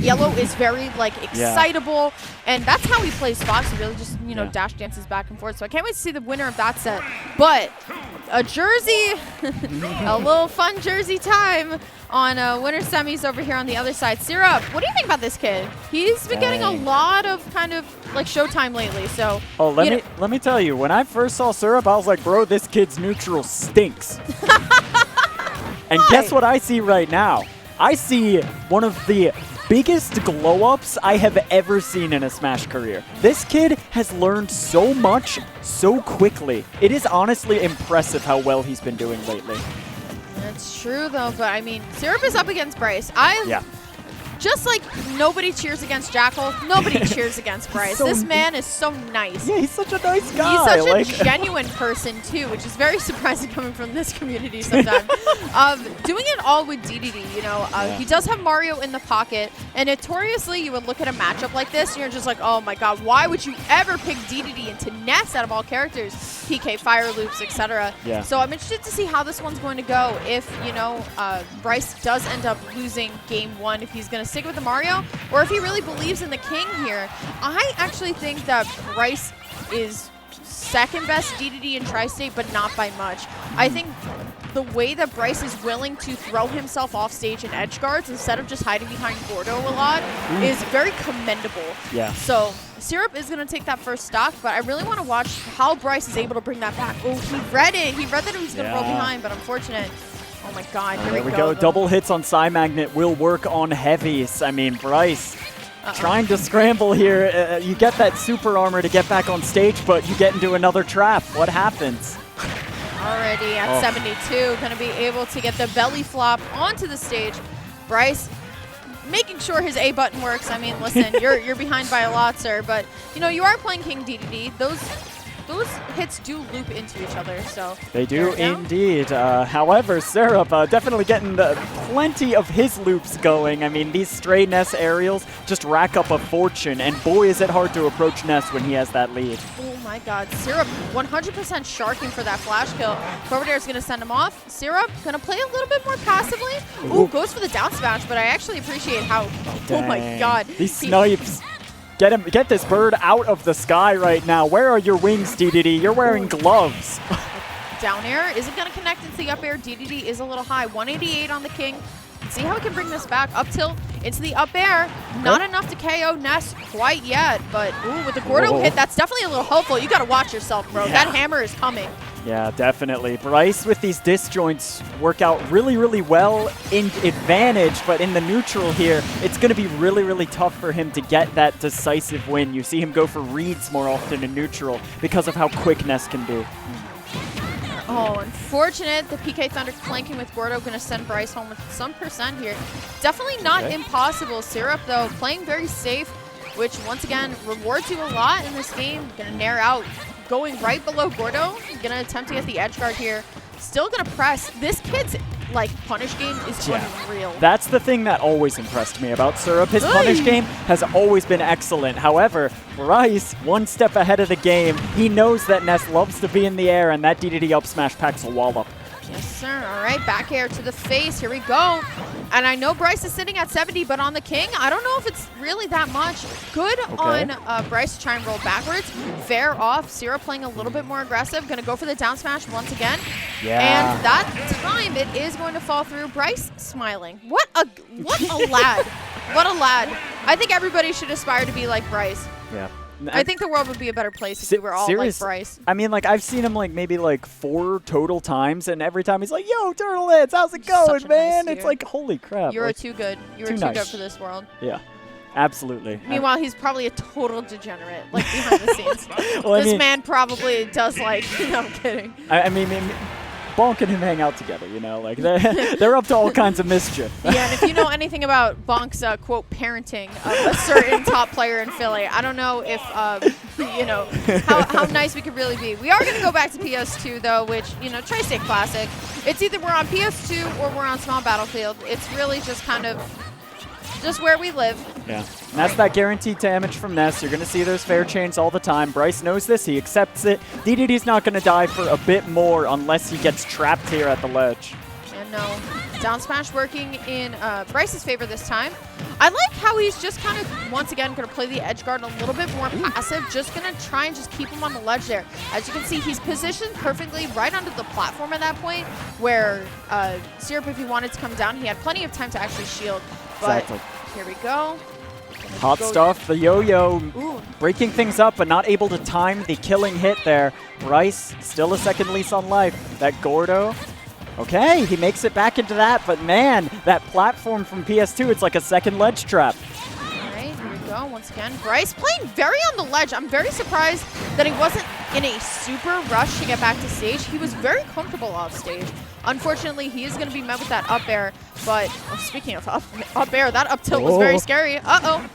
Yellow is very, like, excitable, and that's how he plays Fox. He really just, you know, dash dances back and forth. So I can't wait to see the winner of that set. But a jersey, a little fun jersey time on winner semis over here on the other side. Syrup, what do you think about this kid? He's been getting a lot of kind of like showtime lately. So let me tell you, when I first saw Syrup, I was like, bro, this kid's neutral stinks. And guess what I see right now? I see one of the biggest glow-ups I have ever seen in a Smash career. This kid has learned so much so quickly. It is honestly impressive how well he's been doing lately. That's true, though. But, I mean, Syrup is up against Bryce. Just like nobody cheers against Jakal, nobody cheers against Bryce. This man is so nice. Yeah, he's such a nice guy. He's such a genuine person, too, which is very surprising coming from this community sometimes. Doing it all with DDD, you know. He does have Mario in the pocket, and notoriously, you would look at a matchup like this, and you're just like, oh my god, why would you ever pick DDD into Ness out of all characters? PK, Fire Loops, etc. Yeah. So I'm interested to see how this one's going to go if, you know, Bryce does end up losing game one, if he's going to stick with the Mario, or if he really believes in the King here. I actually think that Bryce is second best DDD in Tri-State, but not by much. I think the way that Bryce is willing to throw himself off stage in edge guards instead of just hiding behind Gordo a lot is very commendable. Yeah. So Syrup is going to take that first stock, but I really want to watch how Bryce is able to bring that back. Oh, he read it. He read that he was going to roll behind, but unfortunate. Oh my god, here we go. Double hits on Psy Magnet will work on heavies. I mean, Bryce trying to scramble here. You get that super armor to get back on stage, but you get into another trap. What happens? Already at 72, going to be able to get the belly flop onto the stage. Bryce making sure his A button works. I mean, listen, you're behind by a lot, sir, but you know, you are playing King DDD. Those hits do loop into each other, so they do indeed. However, Syrup definitely getting plenty of his loops going. I mean, these stray Ness aerials just rack up a fortune, and boy, is it hard to approach Ness when he has that lead. Oh my god, Syrup 100% sharking for that flash kill. Forward air is going to send him off. Syrup going to play a little bit more passively. Ooh, goes for the down smash, but I actually appreciate how, oh my god. These snipes. Get this bird out of the sky right now. Where are your wings, DDD? You're wearing gloves. Down air isn't going to connect into the up air. DDD is a little high. 188 on the King. See how we can bring this back. Up tilt into the up air. Not enough to KO Ness quite yet, but ooh, with the Gordo hit, that's definitely a little hopeful. You got to watch yourself, bro. That hammer is coming. Yeah, definitely. Bryce with these disjoints work out really, really well in advantage, but in the neutral here, it's going to be really, really tough for him to get that decisive win. You see him go for reads more often in neutral because of how quick Ness can be. Oh, unfortunate. The PK Thunder flanking with Gordo going to send Bryce home with some percent here. Definitely not impossible. Syrup, though, playing very safe, which, once again, rewards you a lot in this game. Going to nair out. Going right below Gordo. Going to attempt to get the edge guard here. Still going to press. This kid's like punish game is unreal. That's the thing that always impressed me about Syrup. His punish game has always been excellent. However, Bryce, one step ahead of the game. He knows that Ness loves to be in the air, and that DDD up smash packs a wallop. Yes, sir. All right, back air to the face. Here we go. And I know Bryce is sitting at 70, but on the King, I don't know if it's really that much. Good on Bryce to try and roll backwards. Fair off. Syrup playing a little bit more aggressive. Going to go for the down smash once again. Yeah. And that time, it is going to fall through. Bryce smiling. What a lad. What a lad. I think everybody should aspire to be like Bryce. Yeah. I think the world would be a better place if we were all like Bryce. I mean, like, I've seen him like maybe like 4 total times, and every time he's like, yo, Turtlets, how's it going, man? It's like, holy crap. You're like, too good. You're too good for this world. Yeah. Absolutely. Meanwhile, he's probably a total degenerate, like, behind the scenes. Well, this man probably does, like, no, I'm kidding. I mean, Bonk and him hang out together, you know, like they're up to all kinds of mischief. Yeah, and if you know anything about Bonk's quote parenting of a certain top player in Philly, I don't know if you know how nice we could really be. We are going to go back to PS2 though, which, you know, Tri-State Classic. It's either we're on PS2 or we're on Small Battlefield. It's really just kind of just where we live. Yeah, and that's that guaranteed damage from Ness. You're going to see those fair chains all the time. Bryce knows this. He accepts it. DDD's not going to die for a bit more unless he gets trapped here at the ledge. And no, down smash working in Bryce's favor this time. I like how he's just kind of, once again, going to play the edge guard a little bit more passive, just going to try and just keep him on the ledge there. As you can see, he's positioned perfectly right onto the platform at that point, where Syrup, if he wanted to come down, he had plenty of time to actually shield. But Exactly. here we go. Hot stuff, the yo-yo breaking things up, but not able to time the killing hit there. Bryce, still a second lease on life. That Gordo, okay, he makes it back into that, but man, that platform from PS2, it's like a second ledge trap. All right, here we go. Once again, Bryce playing very on the ledge. I'm very surprised that he wasn't in a super rush to get back to stage. He was very comfortable off stage. Unfortunately, he is going to be met with that up air, but speaking of up air, that up tilt was very scary. Uh-oh.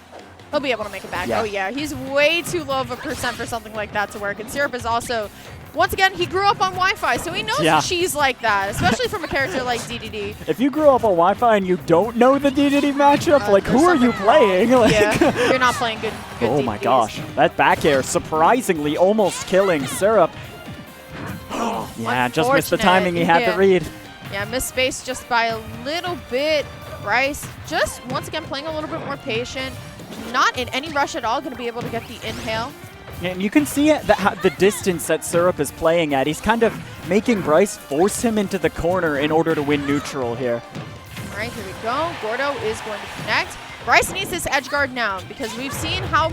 He'll be able to make it back. Yeah. Oh, yeah. He's way too low of a percent for something like that to work. And Syrup is also, once again, he grew up on Wi-Fi, so he knows cheese like that, especially from a character like DDD. If you grew up on Wi-Fi and you don't know the DDD matchup, like, who are you playing? Like, yeah, you're not playing good oh DDDs. my gosh. That back air surprisingly almost killing Syrup. Yeah, just missed the timing he had to read. Yeah, missed space just by a little bit. Bryce just, once again, playing a little bit more patient. Not in any rush at all, going to be able to get the inhale. And you can see the distance that Syrup is playing at. He's kind of making Bryce force him into the corner in order to win neutral here. All right, here we go. Gordo is going to connect. Bryce needs this edge guard now because we've seen how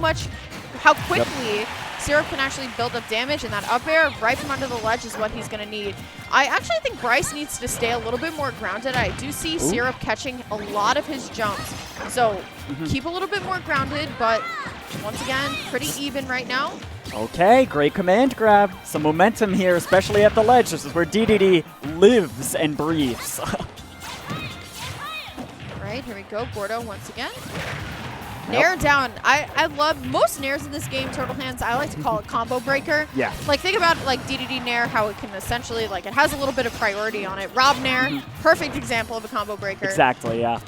quickly Syrup can actually build up damage, and that up air right from under the ledge is what he's going to need. I actually think Bryce needs to stay a little bit more grounded. I do see Syrup catching a lot of his jumps. So keep a little bit more grounded, but once again, pretty even right now. Okay, great command grab. Some momentum here, especially at the ledge. This is where DDD lives and breathes. All right, here we go. Gordo once again. Nair down. I love most nairs in this game, Turtle Hands. I like to call it combo breaker. Yeah. Like, think about like DDD nair, how it can essentially, like, it has a little bit of priority on it. Rob nair, perfect example of a combo breaker. Exactly, yeah.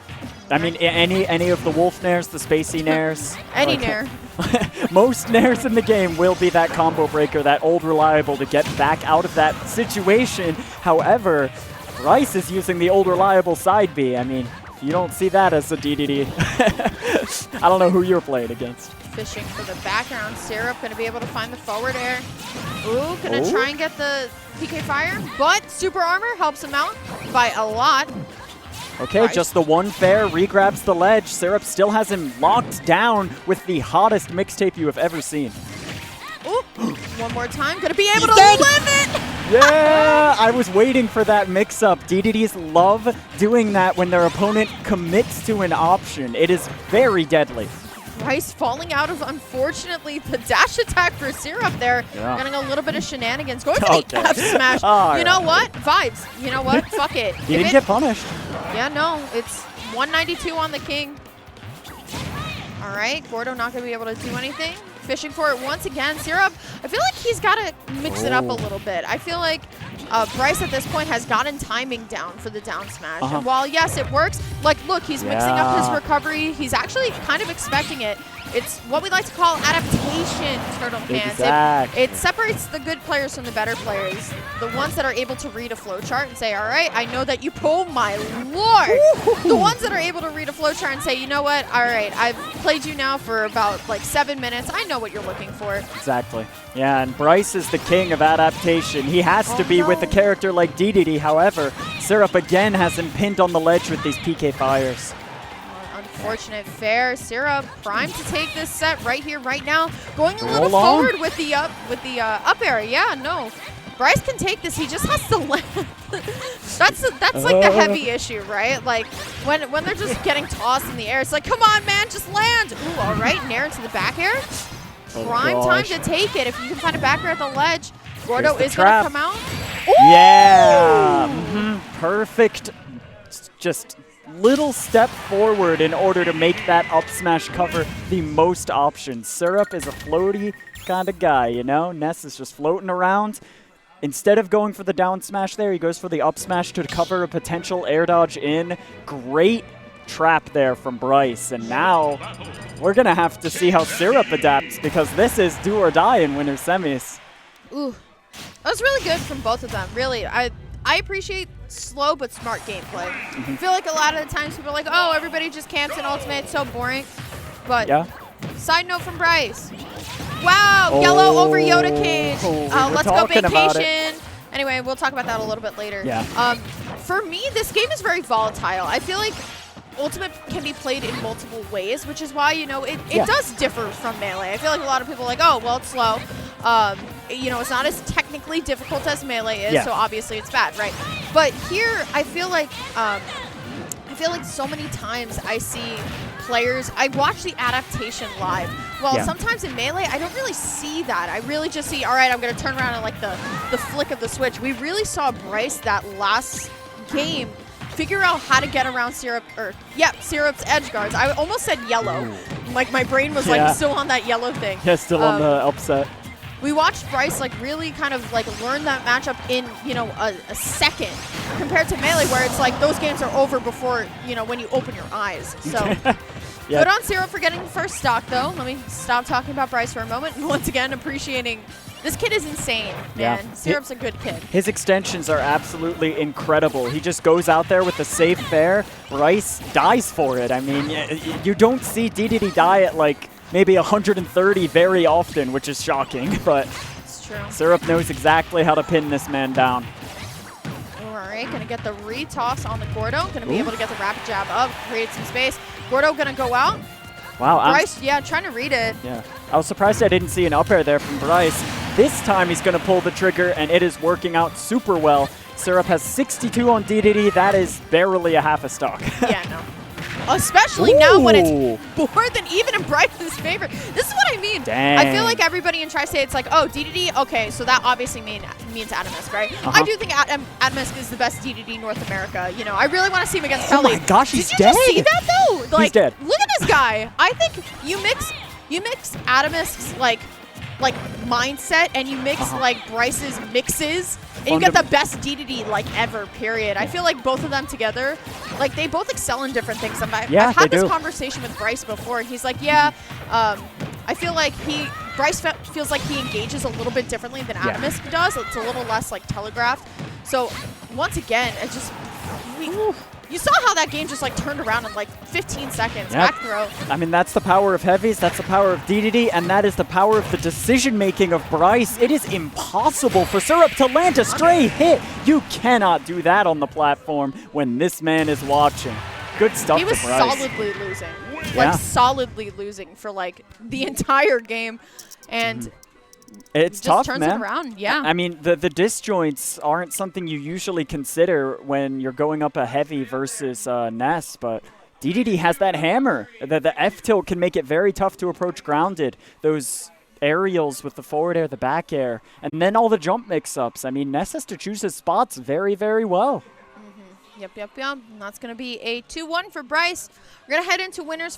I mean, any of the wolf nairs, the spacey nairs. Any nair. Most nairs in the game will be that combo breaker, that old reliable to get back out of that situation. However, Bryce is using the old reliable side B. I mean, you don't see that as a DDD. I don't know who you're playing against. Fishing for the background. Syrup going to be able to find the forward air. Ooh, going to try and get the PK fire, but super armor helps him out by a lot. Okay, just the one fair, regrabs the ledge. Syrup still has him locked down with the hottest mixtape you have ever seen. Ooh, one more time. Going to be able to live it! Yeah, I was waiting for that mix-up. DDDs love doing that when their opponent commits to an option. It is very deadly. Bryce falling out of, unfortunately, the dash attack for Syrup there. Getting a little bit of shenanigans. Going for the F smash. You know what? Vibes. You know what? Fuck it. He didn't get punished. Yeah, no. It's 192 on the king. All right. Gordo not going to be able to do anything. Fishing for it once again. Syrup, I feel like he's got to mix it up a little bit. I feel like Bryce at this point has gotten timing down for the down smash. And while, yes, it works, like, look, he's mixing up his recovery. He's actually kind of expecting it. It's what we like to call adaptation, Turtle Hands. Exactly. It separates the good players from the better players. The ones that are able to read a flowchart and say, all right, I know that you pull, my lord. The ones that are able to read a flowchart and say, you know what, all right, I've played you now for about like 7 minutes. I know what you're looking for. Exactly. Yeah, and Bryce is the king of adaptation. He has to be with a character like DDD. However, Syrup again has him pinned on the ledge with these PK fires. Unfortunate fair. Syrup primed to take this set right here, right now. Going a little forward with the up air. Yeah, no. Bryce can take this. He just has to land. That's like the heavy issue, right? Like when they're just getting tossed in the air, it's like, come on, man, just land. Ooh, all right, nair into the back air. Prime time to take it. If you can find a back air at the ledge, Gordo is going to come out. Ooh! Yeah, perfect. Just little step forward in order to make that up smash cover the most options. Syrup is a floaty kind of guy, you know? Ness is just floating around. Instead of going for the down smash there, he goes for the up smash to cover a potential air dodge in. Great trap there from Bryce. And now we're going to have to see how Syrup adapts because this is do or die in winner's semis. Ooh, that was really good from both of them. Really, I appreciate slow but smart gameplay. I feel like a lot of the times people are like, oh, everybody just camps in ultimate, it's so boring. But side note from Bryce. Wow, yellow over Yoda Cage. Let's go vacation. Anyway, we'll talk about that a little bit later. Yeah. For me, this game is very volatile. I feel like Ultimate can be played in multiple ways, which is why, you know, it does differ from Melee. I feel like a lot of people are like, oh, well, it's slow. You know, it's not as technically difficult as Melee is, so obviously it's bad, right? But here, I feel like so many times I see players, I watch the adaptation live. Well, sometimes in Melee, I don't really see that. I really just see, all right, I'm going to turn around and like the flick of the switch. We really saw Bryce that last game figure out how to get around Syrup's edge guards. I almost said yellow. Ooh. Like my brain was like still on that yellow thing. Yeah, still on the upset. We watched Bryce like really kind of like learn that matchup in, you know, a second compared to Melee where it's like those games are over before, you know, when you open your eyes. So good on Syrup for getting the first stock though. Let me stop talking about Bryce for a moment. Once again, appreciating this kid is insane, man. Yeah. Syrup's a good kid. His extensions are absolutely incredible. He just goes out there with a safe fair. Bryce dies for it. I mean, you don't see DDD die at like maybe 130 very often, which is shocking, but it's true. Syrup knows exactly how to pin this man down. All right, gonna get the retoss on the Gordo. Gonna be able to get the rapid jab up, create some space. Gordo gonna go out. Wow. Bryce, trying to read it. Yeah. I was surprised I didn't see an up air there from Bryce. This time he's going to pull the trigger, and it is working out super well. Syrup has 62 on DDD. That is barely a half a stock. Yeah, no. Especially now when it's more than even in Bryce's favor. This is what I mean. Dang. I feel like everybody in Tri-State, it's like, oh, DDD, okay, so that obviously means Atomisk, right? I do think Atomisk is the best DDD North America. You know, I really want to see him against Kelly. Oh my gosh, he's dead. dead. Did you just see that though? Like, he's dead. Look at this guy. I think you mix Atomisk's like mindset and you mix like Bryce's mixes and you get the best DDD like ever, period. I feel like both of them together, like they both excel in different things. I've had this conversation with Bryce before and he's like, I feel like Bryce feels like he engages a little bit differently than Atomisk does. It's a little less like telegraphed. So once again, it's just you saw how that game just like turned around in like 15 seconds. Back throw. I mean, that's the power of heavies, that's the power of DDD, and that is the power of the decision-making of Bryce. It is impossible for Syrup to land a stray hit. You cannot do that on the platform when this man is watching. Good stuff to Bryce. He was solidly losing. Like solidly losing for like the entire game. And it's just tough, turns man. It around. Yeah. I mean, the disjoints aren't something you usually consider when you're going up a heavy versus Ness, but DDD has that hammer. The F-tilt can make it very tough to approach grounded. Those aerials with the forward air, the back air, and then all the jump mix-ups. I mean, Ness has to choose his spots very, very well. Yep. And that's going to be a 2-1 for Bryce. We're going to head into winners final.